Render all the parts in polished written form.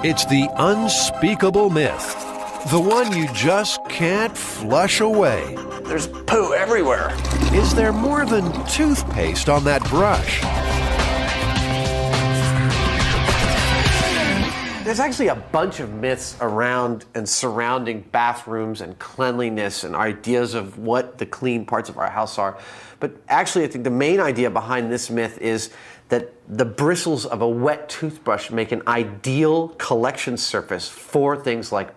It's the unspeakable myth. The one you just can't flush away. There's poo everywhere. Is there more than toothpaste on that brush? There's actually a bunch of myths around and surrounding bathrooms and cleanliness and ideas of what the clean parts of our house are. But actually, I think the main idea behind this myth is that the bristles of a wet toothbrush make an ideal collection surface for things like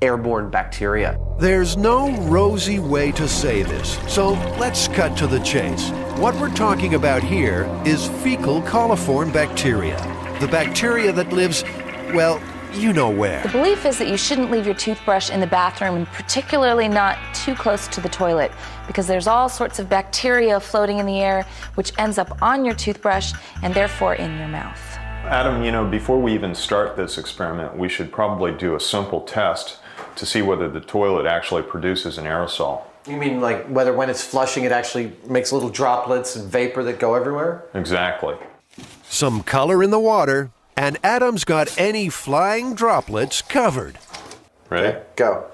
airborne bacteria. There's no rosy way to say this, so let's cut to the chase. What we're talking about here is fecal coliform bacteria, the bacteria that lives, well, you know where. The belief is that you shouldn't leave your toothbrush in the bathroom, and particularly not too close to the toilet, because there's all sorts of bacteria floating in the air, which ends up on your toothbrush and therefore in your mouth. Adam, you know, before we even start this experiment, we should probably do a simple test to see whether the toilet actually produces an aerosol. You mean like whether when it's flushing it actually makes little droplets and vapor that go everywhere? Exactly. Some color in the water, and Adam's got any flying droplets covered. Ready? Okay, go.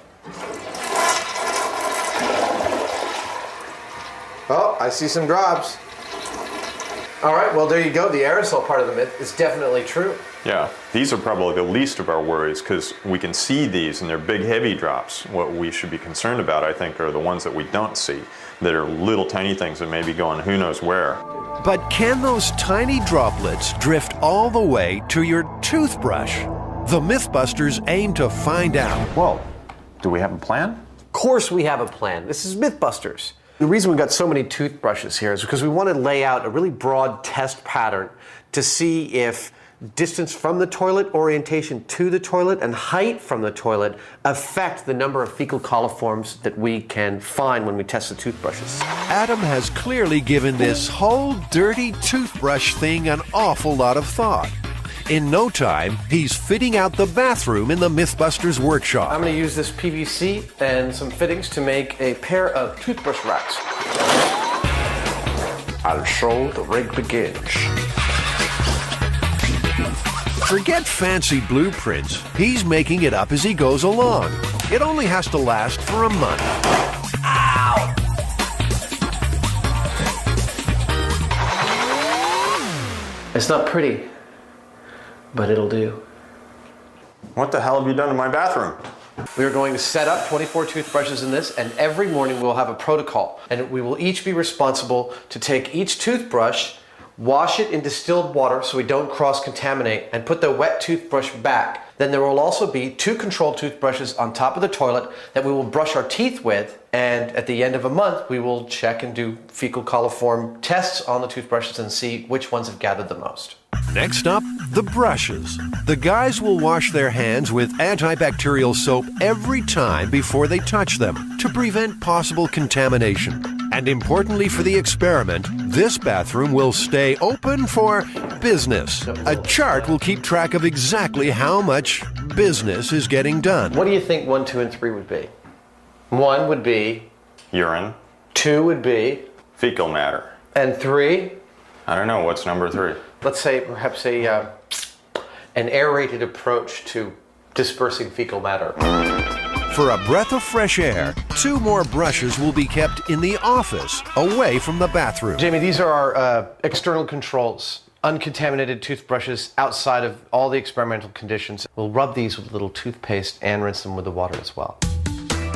Oh, I see some drops. All right, well, there you go. The aerosol part of the myth is definitely true. Yeah, these are probably the least of our worries because we can see these and they're big, heavy drops. What we should be concerned about, I think, are the ones that we don't see, that are little tiny things that may be going who knows where. But can those tiny droplets drift all the way to your toothbrush? The Mythbusters aim to find out. Well, do we have a plan? Of course we have a plan. This is Mythbusters. The reason we've got so many toothbrushes here is because we want to lay out a really broad test pattern to see if distance from the toilet, orientation to the toilet, and height from the toilet affect the number of fecal coliforms that we can find when we test the toothbrushes. Adam has clearly given this whole dirty toothbrush thing an awful lot of thought. In no time, he's fitting out the bathroom in the Mythbusters workshop. I'm going to use this PVC and some fittings to make a pair of toothbrush racks. And so the rig begins. Forget fancy blueprints. He's making it up as he goes along. It only has to last for a month. Ow! It's not pretty, but it'll do. What the hell have you done to my bathroom? We are going to set up 24 toothbrushes in this, and every morning we'll have a protocol. And we will each be responsible to take each toothbrush, wash it in distilled water so we don't cross-contaminate, and put the wet toothbrush back. Then there will also be 2 controlled toothbrushes on top of the toilet that we will brush our teeth with, and at the end of a month we will check and do fecal coliform tests on the toothbrushes and see which ones have gathered the most. Next up, the brushes. The guys will wash their hands with antibacterial soap every time before they touch them to prevent possible contamination. And importantly for the experiment, this bathroom will stay open for business. A chart will keep track of exactly how much business is getting done. What do you think 1, 2, and 3 would be? 1 would be Urine. 2 would be Fecal matter. and 3? I don't know, what's number 3? Let's say perhaps an aerated approach to dispersing fecal matter. For a breath of fresh air, 2 more brushes will be kept in the office, away from the bathroom. Jamie, these are our external controls. Uncontaminated toothbrushes outside of all the experimental conditions. We'll rub these with a little toothpaste and rinse them with the water as well.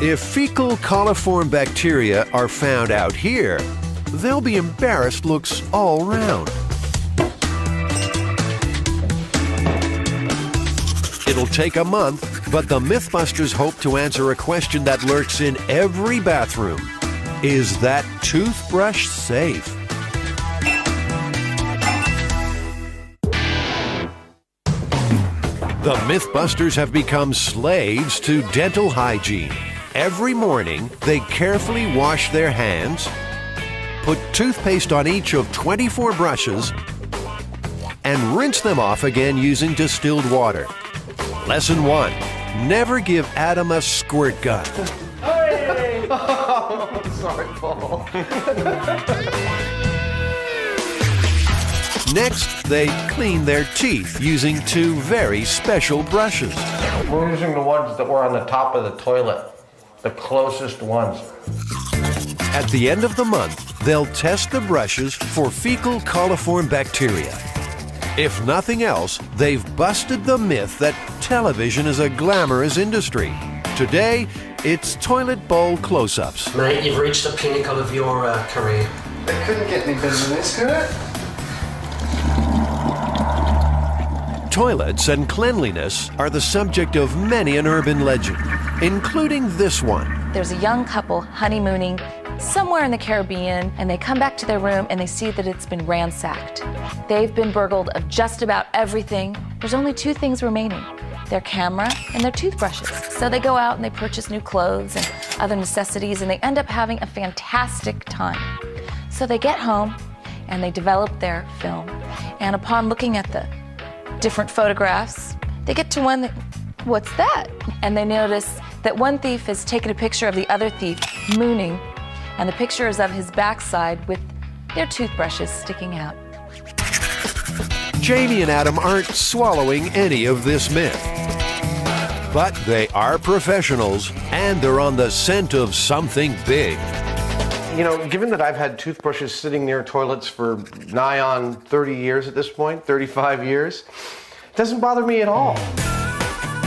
If fecal coliform bacteria are found out here, there'll be embarrassed looks all round. It'll take a month, but the Mythbusters hope to answer a question that lurks in every bathroom. Is that toothbrush safe? The Mythbusters have become slaves to dental hygiene. Every morning, they carefully wash their hands, put toothpaste on each of 24 brushes, and rinse them off again using distilled water. Lesson 1. Never give Adam a squirt gun. Hey! Oh, sorry, Paul. Next, they clean their teeth using two very special brushes. We're using the ones that were on the top of the toilet, the closest ones. At the end of the month, they'll test the brushes for fecal coliform bacteria. If nothing else, they've busted the myth that television is a glamorous industry. Today, it's toilet bowl close-ups. Mate, you've reached the pinnacle of your career. They couldn't get any better than this, could it? Toilets and cleanliness are the subject of many an urban legend, including this one. There's a young couple honeymooning somewhere in the Caribbean, and they come back to their room and they see that it's been ransacked. They've been burgled of just about everything. There's only two things remaining: their camera and their toothbrushes. So they go out and they purchase new clothes and other necessities, and they end up having a fantastic time. So they get home and they develop their film, and upon looking at the different photographs, they get to one that, what's that? And they notice that one thief has taken a picture of the other thief mooning, and the picture is of his backside with their toothbrushes sticking out. Jamie and Adam aren't swallowing any of this myth. But they are professionals, and they're on the scent of something big. You know, given that I've had toothbrushes sitting near toilets for nigh on 30 years at this point, 35 years, it doesn't bother me at all.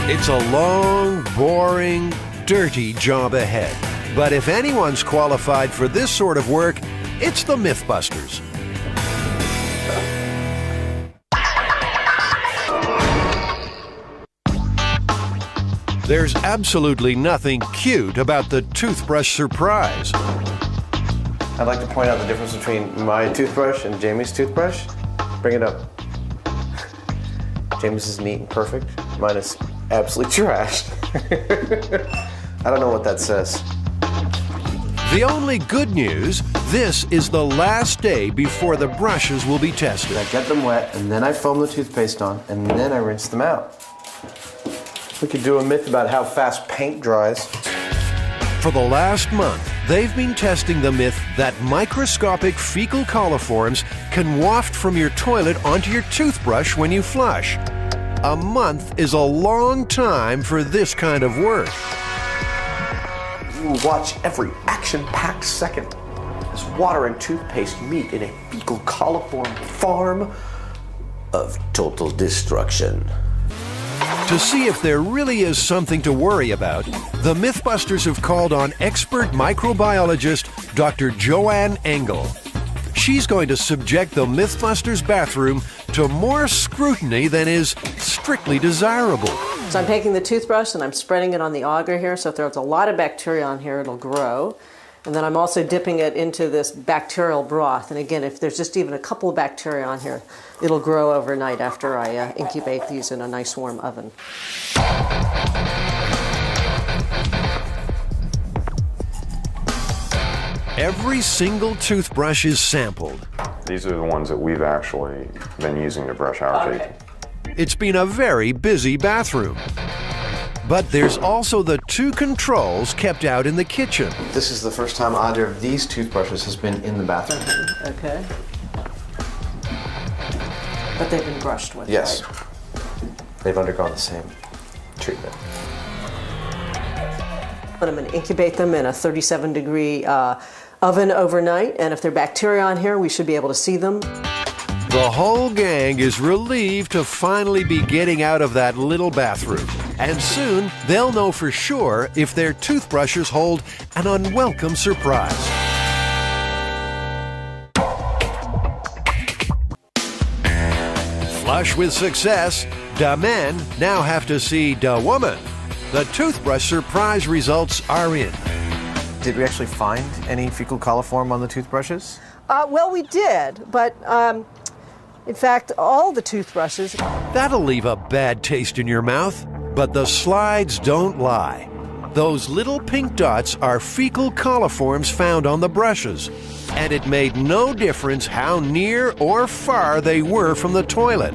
It's a long, boring, dirty job ahead. But if anyone's qualified for this sort of work, it's the Mythbusters. There's absolutely nothing cute about the toothbrush surprise. I'd like to point out the difference between my toothbrush and Jamie's toothbrush. Bring it up. Jamie's is neat and perfect. Mine is absolutely trashed. I don't know what that says. The only good news, this is the last day before the brushes will be tested. I get them wet, and then I foam the toothpaste on, and then I rinse them out. We could do a myth about how fast paint dries. For the last month, they've been testing the myth that microscopic fecal coliforms can waft from your toilet onto your toothbrush when you flush. A month is a long time for this kind of work. You watch every action-packed second as water and toothpaste meet in a fecal coliform farm of total destruction. To see if there really is something to worry about, the Mythbusters have called on expert microbiologist Dr. Joanne Engel. She's going to subject the Mythbusters bathroom to more scrutiny than is strictly desirable. So I'm taking the toothbrush and I'm spreading it on the auger here, so if there's a lot of bacteria on here, it'll grow. And then I'm also dipping it into this bacterial broth. And again, if there's just even a couple of bacteria on here, it'll grow overnight after I incubate these in a nice warm oven. Every single toothbrush is sampled. These are the ones that we've actually been using to brush our teeth. It's been a very busy bathroom. But there's also the two controls kept out in the kitchen. This is the first time either of these toothbrushes has been in the bathroom. Okay. But they've been brushed with, Yes. right? They've undergone the same treatment. But I'm going to incubate them in a 37-degree oven overnight, and if there are bacteria on here, we should be able to see them. The whole gang is relieved to finally be getting out of that little bathroom. And soon, they'll know for sure if their toothbrushes hold an unwelcome surprise. Flush with success, the men now have to see the woman. The toothbrush surprise results are in. Did we actually find any fecal coliform on the toothbrushes? Well, we did, but in fact, all the toothbrushes. That'll leave a bad taste in your mouth, but the slides don't lie. Those little pink dots are fecal coliforms found on the brushes, and it made no difference how near or far they were from the toilet.